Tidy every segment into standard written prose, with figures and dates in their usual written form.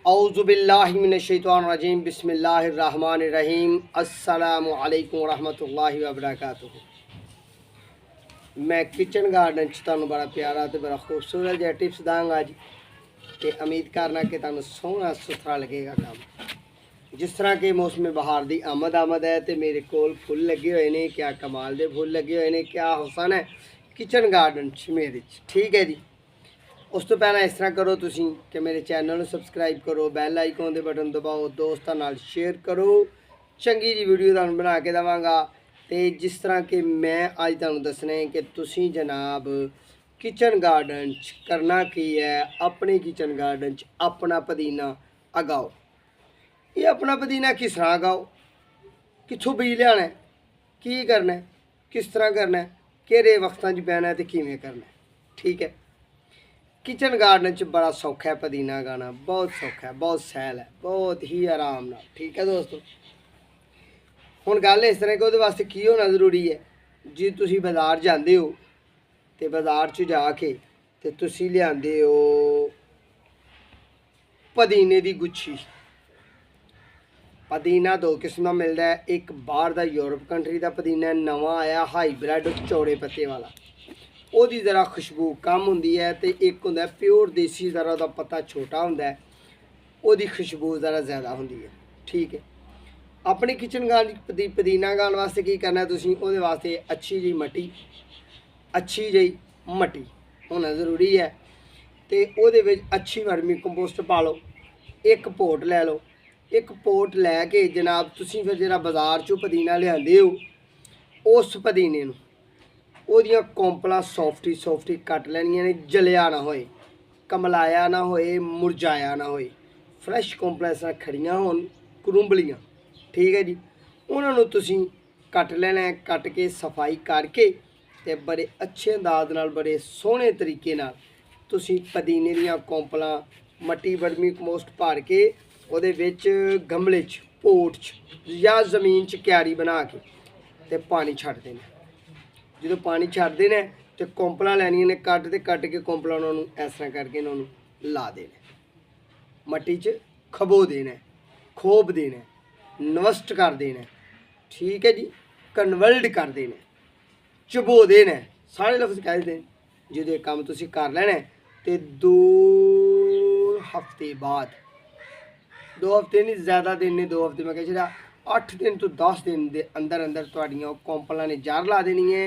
औज़ुबिल्लाहिमिनश्शैतानिर्रजीम बिस्मिल्लाहिर्रहमानिर्रहीम अस्सलामु अलैकुम वरहमतुल्लाहि वबरकातुहू। मैं किचन गार्डन तुहानू बड़ा प्यारा तो बड़ा खूबसूरत जहा टिप्स दांगा अज ते उम्मीद करना कि तुहानू सोहना सुथरा लगेगा काम। जिस तरह के मौसम बहार की आमद है तो मेरे कोल फुल लगे हुए ने, क्या कमाल के फुल लगे हुए ने, क्या हुसन है किचन गार्डन मेरे। ठीक है जी। उस तो पहला इस तरह करो तुसी कि मेरे चैनल सबसक्राइब करो, बैल आइकॉन के बटन दबाओ, दोस्तों नाल शेयर करो। चंगी जी वीडियो तुहानू बना के देवांगा। तो जिस तरह के मैं अज तुहानू दसना है कि तुसी जनाब किचन गार्डन करना की है, अपने किचन गार्डन अपना पुदीना उगाओ। ये अपना पुदीना किस तरह उगाओ, कितों बीज लिया है, की करना है, किस तरह करना है, कि वक्तां च पैना है तो किवें करना है। ठीक है। किचन गार्डन च बड़ा सौखा है पुदीना उगाना, बहुत सौखा है, बहुत सहल है, बहुत ही आराम नाल। ठीक है दोस्तों। हुण गल इस तरह कि उहदे वास्ते की होना जरूरी है जी। तुसीं बाज़ार जांदे हो तो बाज़ार च जाके ते तुसीं लिआंदे हो पुदीने की गुच्छी। पुदीना दो किस्म का मिलता है, एक बाहर का यूरोप कंट्री का पुदीना नवा आया हाईब्रिड चौड़े पत्ते वाला, ਉਹਦੀ ज़रा खुशबू कम होंगी है, तो एक होंदा प्योर देसी ज़रा का पत्ता छोटा होंदा है, ਉਹਦੀ खुशबू ज़रा ज़्यादा होंगी है। ठीक है। अपने किचन गार्डन पुदीना उगाने वास्ते की करना, तुसीं ਉਹਦੇ वास्ते अच्छी जी मट्टी होना ज़रूरी है। तो ਉਹਦੇ ਵਿੱਚ अच्छी वर्मी कंपोस्ट पा लो, एक पोट लै लो। एक पोट लैके जनाब तुसीं फिर जिहड़ा बाज़ार चों पुदीना लिआंदे हो उस पुदीने नूं ਉਹਦੀਆਂ कौंपलां सॉफ्टी कट लैनियां ने, जलिया ना होए, कमलाया ना होए, मुरझाया ना होए, फ्रैश कौंपलां इस तरह खड़ियां होन, करुंबलियां। ठीक है जी। उन्होंने तुसीं कट लेना है, कट के सफाई करके ते बड़े अच्छे अंदाज नाल, बड़े सोहने तरीके नाल तुसीं पुदीने दीयां कौंपलां मट्टी वर्मी कंपोस्ट भर के ਉਹਦੇ ਵਿੱਚ गमले च पोट च या जमीन च क्यारी बना के ते पानी छड्ड देना। जो पानी छड्ड देना तो कौंपलां लैनियां ने, कट के कौंपलां उन्होंने इस तरह करके उन्होंने ला देना, मट्टी च खबो देना, खोप देना, इन्वेस्ट कर देना। ठीक है जी। कन्वर्ट कर देना, चबो देना, सारे लफ्ज कह देते हैं। जो ये काम तुसीं कर लेना तो 2 हफ्ते बाद, 2 हफ्ते नहीं ज़्यादा दिन नहीं, 2 हफ्ते मैं कह छड़ा 8 दिन तो 10 दिन के अंदर अंदर तुहाड़ियां कौंपलां ने जड़ ला देनी है।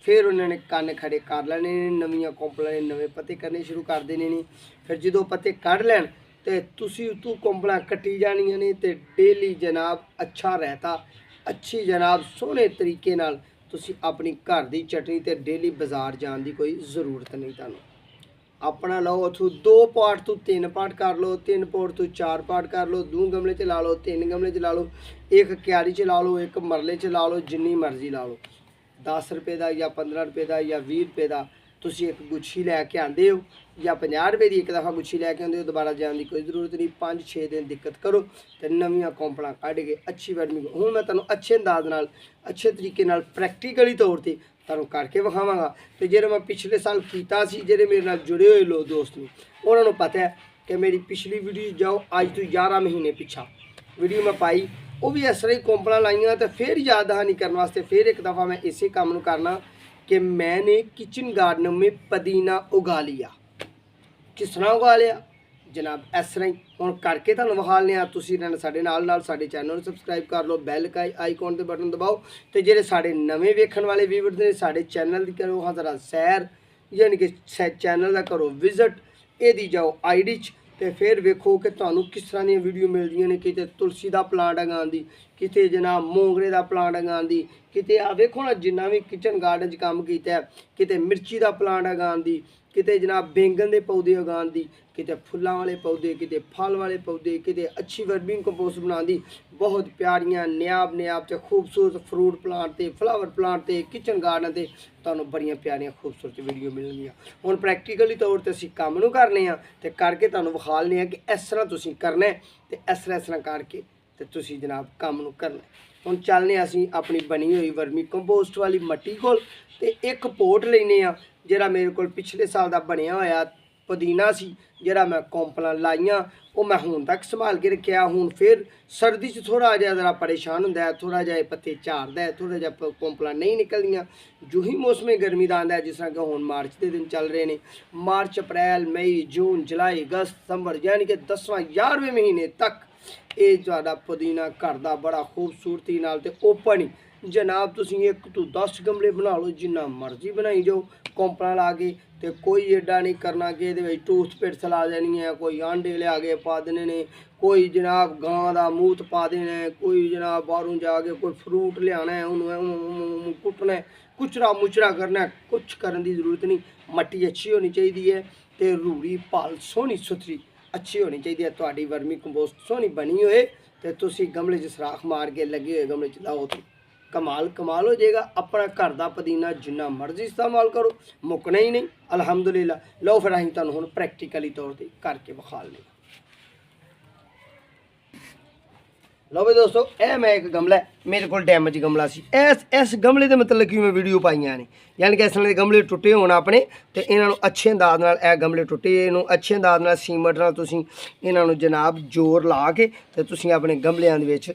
फिर उन्होंने कन्न खड़े कर लेने, नवीं कौंपलां ने नवे पत्ते करने शुरू कर देने ने। फिर जो पत्ते कढ़ लैन तो तुसीं उतों कौंपलां कट्टी जानियां ने, तो डेली जनाब अच्छा रहता, अच्छी जनाब सोहने तरीके नाल तुसीं अपनी घर की चटनी तो डेली बाज़ार जाने की कोई ज़रूरत नहीं। तुहानूं अपना लो उथों 2 पार्ट तो 3 पार्ट कर लो, 3 पार्ट तो 4 पार्ट कर लो, 2 गमले च ला लो, 3 गमले च ला लो, एक क्यारी च ला लो, एक मरले च ला लो, जिन्नी मर्जी ला लो। 10 रुपये का या 15 रुपये का या 20 रुपये का तुसीं एक गुच्छी लैके आते हो, या 50 रुपये की एक दफ़ा गुच्छी लैके आते हो, दोबारा जाने की कोई जरूरत नहीं। 5-6 दिन दिक्कत करो तो नवीं कौंपलां कढ़ के अच्छी वर्मी। हुण मैं तुहानूं अच्छे अंदाज नाल, अच्छे तरीके नाल प्रैक्टिकली तौर पर तुहानूं करके विखावांगा। तो जो मैं पिछले साल किया सी, जो मेरे नाल जुड़े हुए लोग दोस्त ने, उन्होंने पता है कि मेरी पिछली वीडियो जाओ अज तो 11 महीने पिछा वीडियो मैं पाई, वो भी इस तरह ही कौंपलां लाइया। तो फिर याद दहानी करने वास्ते फिर एक दफ़ा मैं इसे काम नूं करना कि मैंने किचन गार्डन में पुदीना उगा लिया। किस तरह उगा लिया जनाब, इस तरह ही हुण करके तुहानूं विखा लने। तुसीं साडे नाल साडे चैनल नूं सबसक्राइब कर लो, बैल का आइकॉन के बटन दबाओ। तो जिहड़े साडे नवें वेखण वाले व्यूअर्स ने, साडे चैनल की करो हाँ ज़रा सैर, यानी कि चैनल का करो विजिट, इहदी जाओ ID च, तो फिर वेखो कि तुहानूं किस तरह दी वीडियो मिलदियां ने। किते तुलसी का प्लांट उगाउण दी, किते जनाब मोंगरे का प्लांट उगाउण दी, किते आ वेखो ना जिन्ना भी किचन गार्डन च काम कीता है, किते मिर्ची का प्लांट उगाउण दी, किते जनाब बैंगन के पौधे उगाउण दी, किते फुल्लां वाले पौधे, किते फल वाले पौधे, किते अच्छी वर्मी कंपोस्ट बनाउण दी। बहुत प्यारियां नायाब ते खूबसूरत फ्रूट प्लांट ते फ्लावर प्लांट ते किचन गार्डन ते तुहानूं बड़ियां प्यारियां खूबसूरत वीडियो मिलणगीਆਂ। हुण प्रैक्टिकली तौर पर असीं काम नूं करने आ ते करके तुहानूं विखा लने कि इस तरह तुसीं करना है, ते इस तरह करके ते तुसीं जनाब काम नूं करना। हुण चलने असीं अपनी बनी हुई वर्मी कंपोस्ट वाली मट्टी कोल, ते एक पोट लैने आ जिहड़ा मेरे कोल पिछले साल दा बनिया होया पुदीना सी ਜਿਹੜਾ ਮੈਂ ਕੌਂਪਲਾਂ ਲਾਈਆਂ ਉਹ ਮੈਂ ਹੁਣ ਤੱਕ ਸੰਭਾਲ ਕੇ ਰੱਖਿਆ। ਹੁਣ ਫਿਰ ਸਰਦੀ 'ਚ ਥੋੜ੍ਹਾ ਜਿਹਾ ਜ਼ਰਾ ਪਰੇਸ਼ਾਨ ਹੁੰਦਾ ਹੈ, ਥੋੜ੍ਹਾ ਜਿਹਾ ਪੱਤੇ ਝਾੜਦਾ ਹੈ, ਥੋੜ੍ਹਾ ਜਿਹਾ ਕੌਂਪਲਾਂ ਨਹੀਂ ਨਿਕਲਦੀਆਂ। ਜੋ ਹੀ ਮੌਸਮ ਗਰਮੀ ਦਾ ਆਉਂਦਾ ਹੈ, ਜਿਸ ਤਰ੍ਹਾਂ ਕਿ ਹੁਣ ਮਾਰਚ ਦੇ ਦਿਨ ਚੱਲ ਰਹੇ ਨੇ, ਮਾਰਚ ਅਪ੍ਰੈਲ ਮਈ ਜੂਨ ਜੁਲਾਈ ਅਗਸਤ ਸਤੰਬਰ ਯਾਨੀ ਕਿ 10ਵਾਂ 11ਵੇਂ ਮਹੀਨੇ ਤੱਕ ਇਹ ਤੁਹਾਡਾ ਪੁਦੀਨਾ ਘਰ ਦਾ ਬੜਾ ਖੂਬਸੂਰਤੀ ਨਾਲ ਤੇ ਓਪਨ ਹੀ जनाब तुसीं 1 ਤੋਂ 10 गमले बना लो, जिन्ना मर्जी बनाई जाओ कौंपला ला के। तो कोई एडा नहीं करना कि ये टूथपिक्स ला देनी है, कोई आंडे लिया के पा देने ने, कोई जनाब गां का मूत पा देना है, कोई जनाब बाहरों जाके कोई फ्रूट लिया है उन्होंने कुटना है, कुचरा मुचरा करना है, कुछ करने की जरूरत नहीं। मट्टी अच्छी होनी चाहिए तो रूड़ी पाल सोहनी सुथरी अच्छी होनी चाहिए। थोड़ी वर्मी कंपोस्ट सोहनी बनी होए तो तुसीं गमले च सराख मार के लगे हुए गमले च लाओ तो कमाल हो जाएगा। अपना घर का पुदीना जिन्ना मर्जी इस्तेमाल करो, मुकना ही नहीं अलहमदुलिल्लाह। लो फिर असीं तुहानूं हुण प्रैक्टिकली तौर पर करके विखा लें। लो भी दोस्तों, यह मैं एक गमला मेरे को डैमेज गमला सी, इस गमले के मतलब कि मैं वीडियो पाइयां ने, यानी कि इस तरह के गमले टुटे होने अपने तो इन्हों अच्छे अंदाज नाल यह गमले टुटे इन्हों अच्छे अंदाज नाल सीमेंट नाल तुसीं इन्हों जनाब जोर ला के तो तुसीं अपने गमलियां दे विच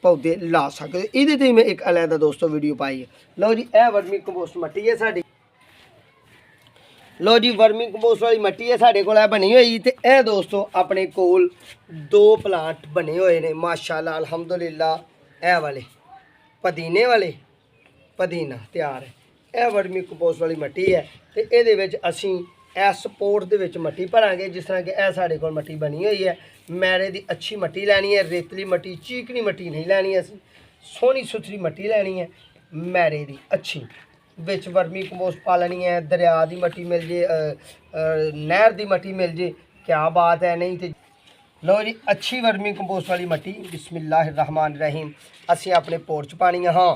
पौधे ला सकते। ये तो मैं एक अलहदा दोस्तों वीडियो पाई है। लो जी, यह वर्मी कंपोस्ट मट्टी है साड़ी। लो जी, वर्मी कंपोस्ट वाली मट्टी है साढ़े को बनी हुई। तो यह दोस्तों अपने कोल 2 प्लांट बने हुए हैं माशाल्लाह अल्हम्दुलिल्लाह। यह वाले पुदीने वाले पुदीना तैयार है। यह वर्मी कंपोस्ट वाली मट्टी है तो ये असी इस पोट के मट्टी भरांगे, जिस तरह कि यह साढ़े को मट्टी बनी हुई है। मैरे की अच्छी मट्टी लैनी है, रेतली मट्टी चीकनी मट्टी नहीं लैनी, असी सोहनी सुथरी मट्टी लैनी है मैरे की अच्छी। विच वर्मी कंपोस्ट पा लेनी है, दरिया की मट्टी मिल जे, नहर की मट्टी मिल जे, क्या बात है। नहीं तो लो जी, अच्छी वर्मी कंपोस्ट वाली मट्टी बिस्मिल्लाहिर्रहमानिर्रहीम असी अपने पोट च पानी है। हाँ,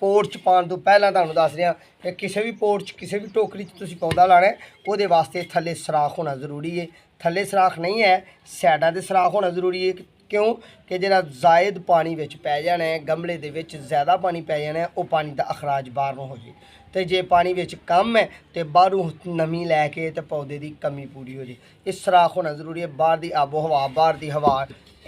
पोट च पाने तो पहला तुहानूं दस रहा कि किसी भी पोट च किसी भी टोकरी च तुसीं पौधा लाना है, वो वास्ते थल्ले सराख होना जरूरी है। थल्ले सराख नहीं है, सैडां ते सराख होना जरूरी है। क्यों कि जिहड़ा जायद पानी विच पै जाना है, गमले दे विच ज़्यादा पानी पै जाना है, वो पानी का अखराज बाहरों हो जाए। तो जे पानी विच कम है तो बाहरों नमी लैके तो पौधे की कमी पूरी हो जाए। इस सराख होना जरूरी है। बाहर की आबो हवा, बाहर की हवा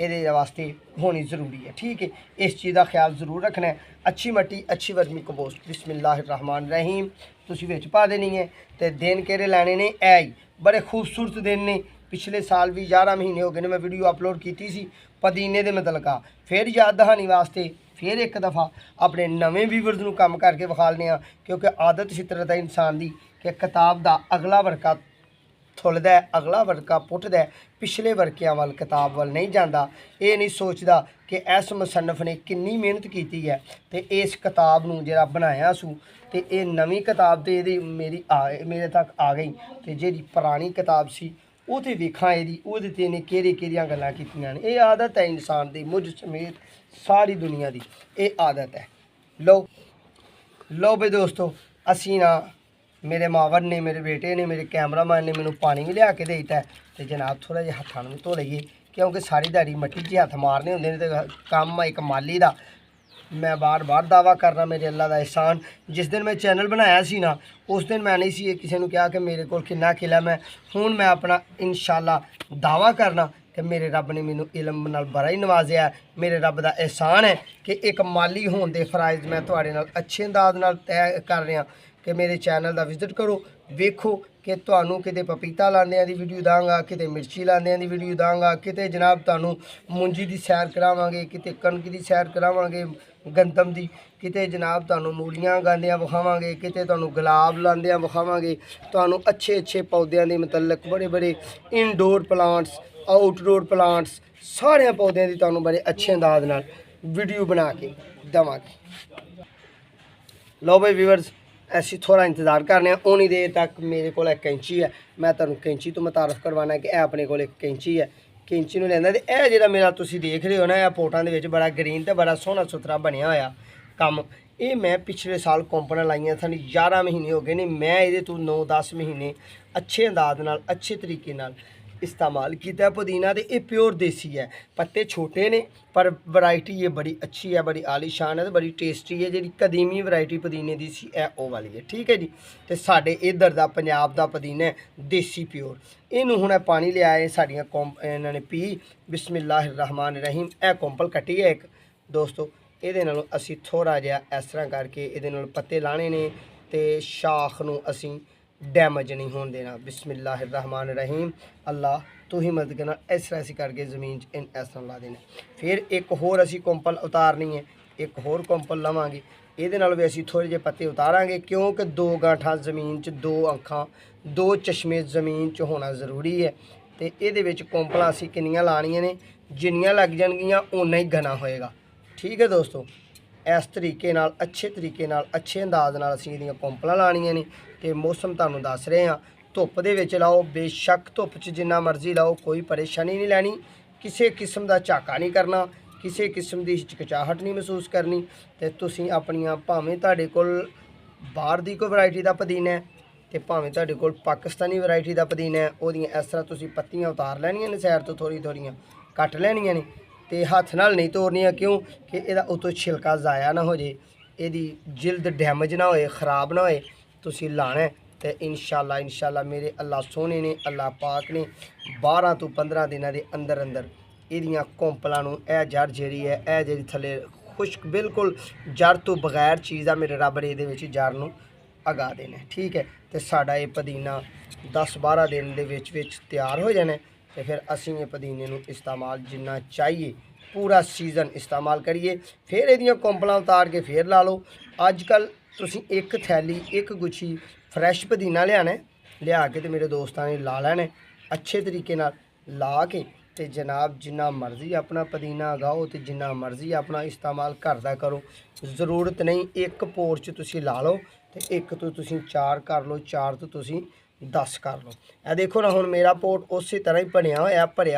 ये वास्ते होनी जरूरी है। ठीक है, इस चीज़ का ख्याल जरूर रखना है। अच्छी मट्टी अच्छी वर्मी कंपोस्ट बिस्मिल्लाहिर्रहमानिर्रहीम तुसीं विच पा देनी है। तो दिन केड़े लैने ने, ऐ बड़े खूबसूरत दिन ने। पिछले साल भी 11 महीने हो गए ने मैं वीडियो अपलोड की सी पुदीने के मतलब। फिर याद दहानी वास्ते फिर एक दफ़ा अपने नवे व्यूअर्स नूं काम करके विखालने आ, क्योंकि आदत फितरत है इंसान की कि किताब का अगला वर्का थुलदा है, अगला वर्का पुटदा है, पिछले वर्कियां वाल किताब वाल नहीं जाता। ये नहीं सोचता कि इस मुसन्नफ ने कितनी मेहनत की है तो इस किताब नूं जिहड़ा बनाया सू तो ये नवी किताब तो ये मेरे तक आ गई। तो जी पुरानी किताब सी वो तो वेखा ये इन्हें केड़ियां गल्लां कीतियां ने। ये आदत है इंसान की, मुझ समेत सारी दुनिया की ये आदत है। लो भाई दोस्तों, असी ना मेरे मावर ने, मेरे बेटे ने, मेरे कैमरामैन ने मैंने पानी भी लिया के दे दिता है। तो जनाब थोड़ा जिहा हत्थां नूं धो लईए, क्योंकि सारी दिहाड़ी मट्टी च हत्थ मारने होंदे ने। तो काम एक माली का मैं बार बार दावा करना, मेरे अल्लाह का एहसान। जिस दिन मैं चैनल बनाया सी ना, उस दिन मैं नहीं सी किसी ने कहा कि मेरे को कितना किला। मैं हुण मैं अपना इंशाअल्लाह दावा करना कि मेरे रब ने मैनू इलम नाल बड़ा ही नवाजिया है। मेरे रब का एहसान है कि एक माली होने के फराइज मैं तुहाडे नाल अच्छे अंदाज नाल तय कर रहा कि मेरे चैनल का विजिट करो, वेखो कि तुहानूं किते पपीता लांदियां दी वीडियो दांगा, किते मिर्ची लांदियां दी वीडियो दांगा, किते जनाब तुहानूं मुंजी दी सैर करावांगे, किते कणक दी सैर करावांगे गंदम दी, किते जनाब तुहानूं मूलियां गांदियां विखावांगे, किते तुहानूं गुलाब लांदियां विखावांगे, तुहानूं अच्छे अच्छे पौधों के मतलब बड़े बड़े इनडोर प्लांट्स, आउटडोर प्लांट्स, सारे पौधों की तुहानूं बड़े अच्छे अंदाज नाल वीडियो बना के देवांगे। लो भाई व्यूअर्स, ऐसी थोड़ा इंतज़ार करने उन्नी देर तक मेरे को एक कैंची है, मैं तुहानूं कैंची तो मुतारफ करवाना कि यह अपने को एक कैंची है। कैंची नूं लैंदा ते यह जिहड़ा मेरा तुसीं देख रहे हो ना, यह पोटां दे विच बड़ा ग्रीन ते बड़ा सोहना सुथरा बनया होया काम। ये मैं पिछले साल कौंपणां लाइयां सन, 11 महीने हो गए ने। मैं ये तो 9-10 महीने अच्छे अंदाज नाल अच्छे तरीके नाल इस्तेमाल किया पुदीना। तो ये प्योर देसी है, पत्ते छोटे ने पर वैरायटी ये बड़ी अच्छी है, बड़ी आलीशान है, बड़ी टेस्टी है। जी कदीमी वैरायटी पुदीने की सी वो वाली है, ठीक है जी। तो साढ़े इधर का पंजाब का पुदीना है देसी प्योर। इनू हुण पानी लिया है साड़ियाँ इन्होंने पी। बिस्मिल्लाहिर्रहमानिर्रहीम। ए कोंपल कट्टी है एक दोस्तों, ये असी थोड़ा जहा इस तरह करके ये पत्ते लाने ने तो शाख नूं असी डैमेज नहीं होने देना। बिस्मिल्लाहिर्रहमानिर्रहीम। अल्लाह तू ही मदद करना। इस तरह असी करके जमीन इन इस तरह ला देना। फिर एक होर असी कोंपल उतारनी है, एक होर कोंपल लवांगे, ये भी असी थोड़े जे पत्ते उतारांगे क्योंकि 2 गांठा जमीन च, 2 अखां, 2 चश्मे जमीन च होना जरूरी है। तो ये कोंपल असी किनियां लानियां ने, जिन्नियां लग जाएगियां उन्ना ही घना होएगा, ठीक है दोस्तों। इस तरीके नाल अच्छे तरीके नाल अच्छे अंदाज नाल असीं इहदियां कोंपलां लाणियां ने। ते मौसम तुहानूं दस रहे हैं, धुप्प दे विच लाओ, बेशक धुप्प च जिन्ना मर्जी लाओ, कोई परेशानी नहीं लैनी, किसी किस्म का झाका नहीं करना, किसी किस्म की हिचकिचाहट नहीं महसूस करनी। तो तुसीं अपनियां भावें तुहाडे कोल बाहर दी कोई वैरायटी का पुदीना है तो भावें तुहाडे कोल पाकिस्तानी वैरायटी का पुदीना है, ओहदियां इस तरह तुसीं पत्तियां उतार लैनियां ने, साइड तो थोड़ी थोड़ियां कट लैनियां ने। तो हथ नाल नहीं तोड़नियां, क्यों कि इहदा उतों छिलका ज़ाया ना हो जाए, इहदी जिल्द डैमेज ना होए, ख़राब ना होए। तुसीं लाना तो इंशाअल्लाह मेरे अल्लाह सोने ने, अल्लाह पाक ने 12 तो 15 दिनों के अंदर अंदर इहदियां कोंपलां नूं ए जड़ जिहड़ी है, ए जिहड़ी थल्ले खुश्क बिल्कुल जड़ तो बगैर चीज़ आ, मेरे रब ने इहदे विच जड़ नूं अगा देना, ठीक है। तो साडा ये पुदीना 10-12 दिन दे विच तैयार हो जाना। तो फिर असीं ये पुदीने नूं इस्तेमाल जिन्ना चाहिए पूरा सीजन इस्तेमाल करिए। फिर इहदियां कोंपलां उतार के फिर ला लो। अजकल तुसीं एक थैली एक गुच्छी फ्रैश पुदीना लिया के तो मेरे दोस्तां ने ला लैना अच्छे तरीके नाल, ला के तो जनाब जिन्ना मर्जी अपना पुदीना उगाओ, तो जिन्ना मर्जी अपना इस्तेमाल घर दा करो। ज़रूरत नहीं एक पोर च तुसीं ला लो, तो एक तो तुसीं 4 कर लो, 4 तो तुसीं 10 कर लो। ए देखो ना हुण मेरा पोट उस तरह ही भरिया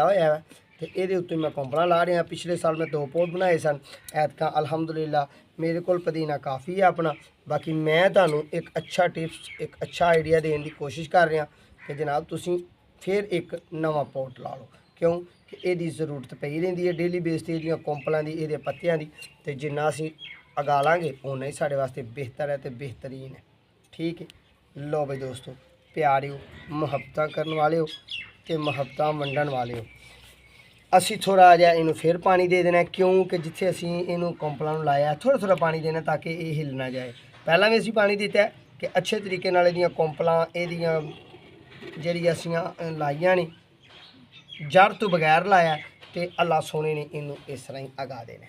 होया है। तो ये उत्ते मैं कोंपलां ला रहा। पिछले साल मैं 2 पोट बनाए सन, ऐतकां अलहमदुलिल्लाह मेरे को पुदीना काफ़ी है अपना। बाकी मैं तुहानूं एक अच्छा टिप्स, एक अच्छा आइडिया देने की कोशिश कर रहा कि जनाब तुसीं फिर एक नवा पोट ला लो, क्यों कि इहदी ज़रूरत पई रहिंदी है डेली बेस ते इहदियां कोंपलां दी, इहदे पत्तियां दी। तो जिन्ना असीं उगा लांगे उन्ना ही साढ़े वास्ते बेहतर है, तो बेहतरीन है, ठीक है। लो भाई दोस्तों प्यारिओ, मुहब्बतां करन वालिओ ते मुहब्बतां वंडण वालिओ, असी थोड़ा जिहा इनू फिर पानी दे देना, क्योंकि जिथे असी इनू कोंपलां नूं लाया थोड़ा थोड़ा पानी देना ताकि ये हिल ना जाए। पहला भी असी पानी दिता है कि अच्छे तरीके नाल इहदियां कोंपलां इहदियां जिहड़ी असियां लाइयां ने जड़ तो बगैर लाया, तो अल्लाह सोने ने इनू इस तरह ही उगा देना,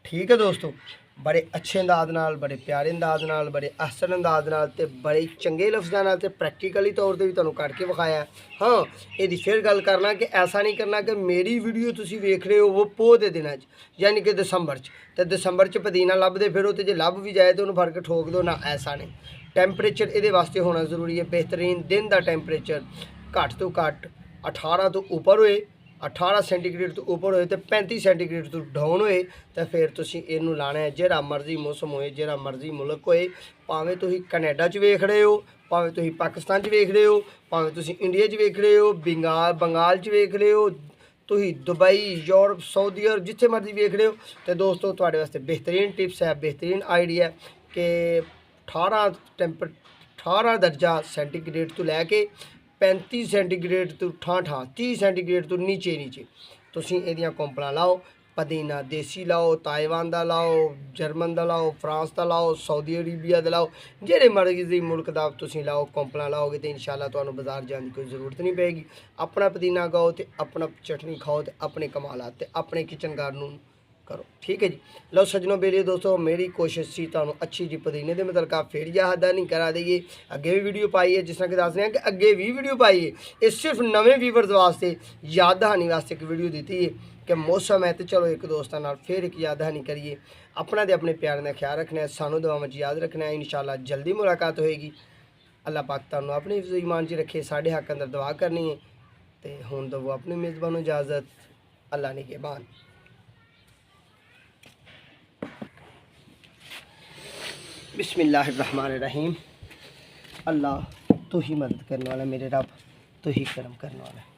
ठीक है दोस्तों। बड़े अच्छे अंदाज नाल, बड़े प्यारे अंदाज नाल, बड़े आसन अंदाज नाल ते बड़े चंगे लफ्ज़ां नाल ते प्रैक्टिकली तौर पर भी तुहानूं करके विखाया। हाँ ये फिर गल करना कि ऐसा नहीं करना कि मेरी वीडियो तुसीं वेख रहे हो वो पोह दे दिनां यानी कि दिसंबर तो दिसंबर पुदीना लभदे फिरो, तो जे लभ भी जाए तो उन्होंने फर्क ठोक दो ना, ऐसा नहीं। टैंपरेचर ये वास्ते होना जरूरी है, बेहतरीन दिन का टैंपरेचर घट तो घट 18 तो उपर होए, 18 सेंटीग्रेड तो उपर होए तो 35 सेंटीग्रेड तो डाउन होए, तो फिर तुसीं इहनूं लाना है। जिहड़ा मर्जी मौसम होए, जिहड़ा मर्जी मुल्क होए, भावें तुसीं कनैडा च वेख रहे हो, भावें तुसीं पाकिस्तान च वेख रहे हो, भावें तुसीं इंडिया च वेख रहे हो, बंगाल च वेख रहे हो, तुसीं दुबई, यूरोप, सऊदी अरब जिथे मर्जी वेख रहे हो। तो दोस्तों तुहाडे वास्ते बेहतरीन टिप्स है, बेहतरीन आइडिया कि 18 दर्जा सेंटीग्रेड तो लैके 35 सेंटीग्रेड तो ठां 30 सेंटीग्रेड तो नीचे तुसीं इहदियां कोंपलां लाओ। पुदीना देसी लाओ, ताइवान का लाओ, जर्मन का लाओ, फ्रांस का लाओ, सऊदी अरेबिया का लाओ, जिहड़े मर्जी मुल्क का तुसीं लाओ कोंपलां लाओगे तो इंशाअल्लाह तुहानूं बाजार जाने की कोई ज़रूरत नहीं पेगी। अपना पुदीना उगाओ तो अपना चटनी खाओ, तो अपने कमाला ते अपने किचन गार्डन करो, ठीक है जी। लो सजनों बेलियो दोस्तों मेरी कोशिश सी तुहानूं अच्छी जी पुदीने दे मतलब फिर याद नहीं करा देइए। अगे भी वीडियो पाई है, जिस तरह कि दस रहे हैं कि अगे भी वीडियो पाई है, ये सिर्फ नवे व्यूवर्स वास्ते याद दहानी वास्ते एक वीडियो दी है कि मौसम है, तो चलो एक दोस्तों नाल फिर एक याद दहानी करिए। अपना तो अपने प्यार का ख्याल रखना है, सानू दुआवां च याद रखना है। इंशाअल्लाह जल्दी मुलाकात होएगी। अल्लाह पाक तुहानूं अपने हिफ्ज़ ईमान च रखे, साढ़े हक अंदर दुआ करनी है। तो हुण दवो अपने मेज़बानों इजाज़त, अल्लाह निगहबान। बिस्मिल्लाहिर्रहमानिर्रहीम। अल्लाह तू ही मदद करने वाला मेरे रब, तो ही कर्म करने वाला है।